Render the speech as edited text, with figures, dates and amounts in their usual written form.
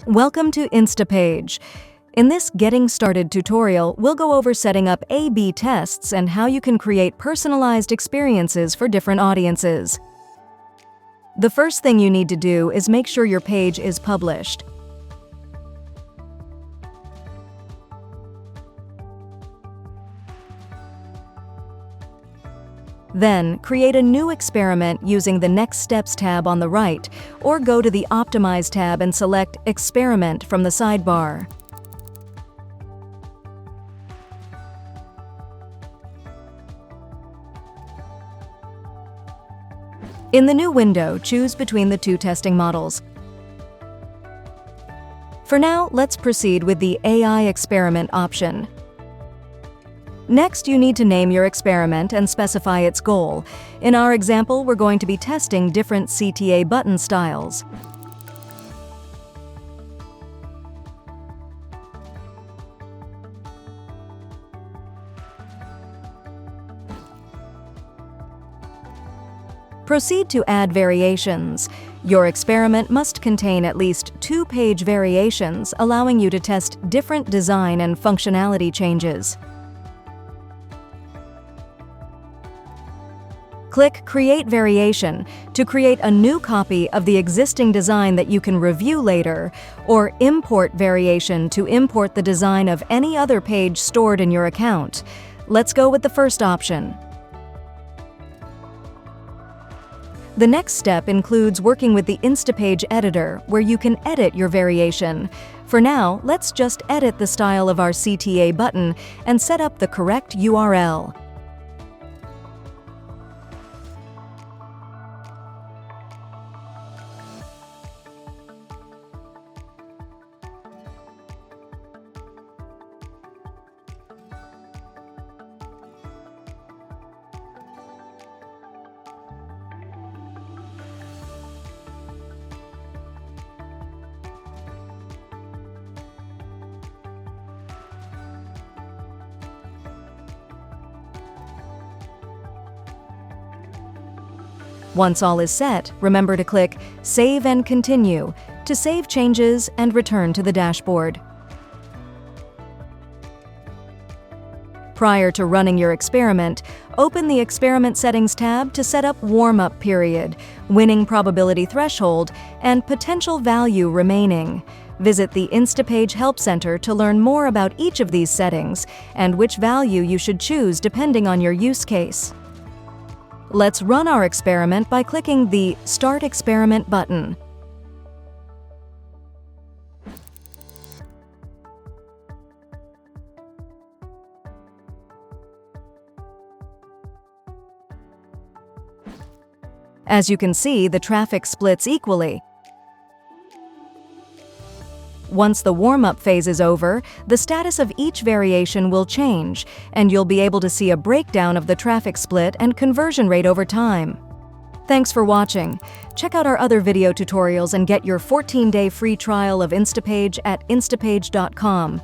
Welcome to Instapage. In this Getting Started tutorial, we'll go over setting up A/B tests and how you can create personalized experiences for different audiences. The first thing you need to do is make sure your page is published. Then, create a new experiment using the Next Steps tab on the right, or go to the Optimize tab and select Experiment from the sidebar. In the new window, choose between the two testing models. For now, let's proceed with the AI experiment option. Next, you need to name your experiment and specify its goal. In our example, we're going to be testing different CTA button styles. Proceed to add variations. Your experiment must contain at least 2-page variations, allowing you to test different design and functionality changes. Click Create Variation to create a new copy of the existing design that you can review later, or Import Variation to import the design of any other page stored in your account. Let's go with the first option. The next step includes working with the Instapage editor, where you can edit your variation. For now, let's just edit the style of our CTA button and set up the correct URL. Once all is set, remember to click Save and Continue to save changes and return to the dashboard. Prior to running your experiment, open the Experiment Settings tab to set up Warm-Up Period, Winning Probability Threshold, and Potential Value Remaining. Visit the Instapage Help Center to learn more about each of these settings and which value you should choose depending on your use case. Let's run our experiment by clicking the Start Experiment button. As you can see, the traffic splits equally. Once the warm-up phase is over, the status of each variation will change, and you'll be able to see a breakdown of the traffic split and conversion rate over time. Thanks for watching. Check out our other video tutorials and get your 14-day free trial of Instapage at instapage.com.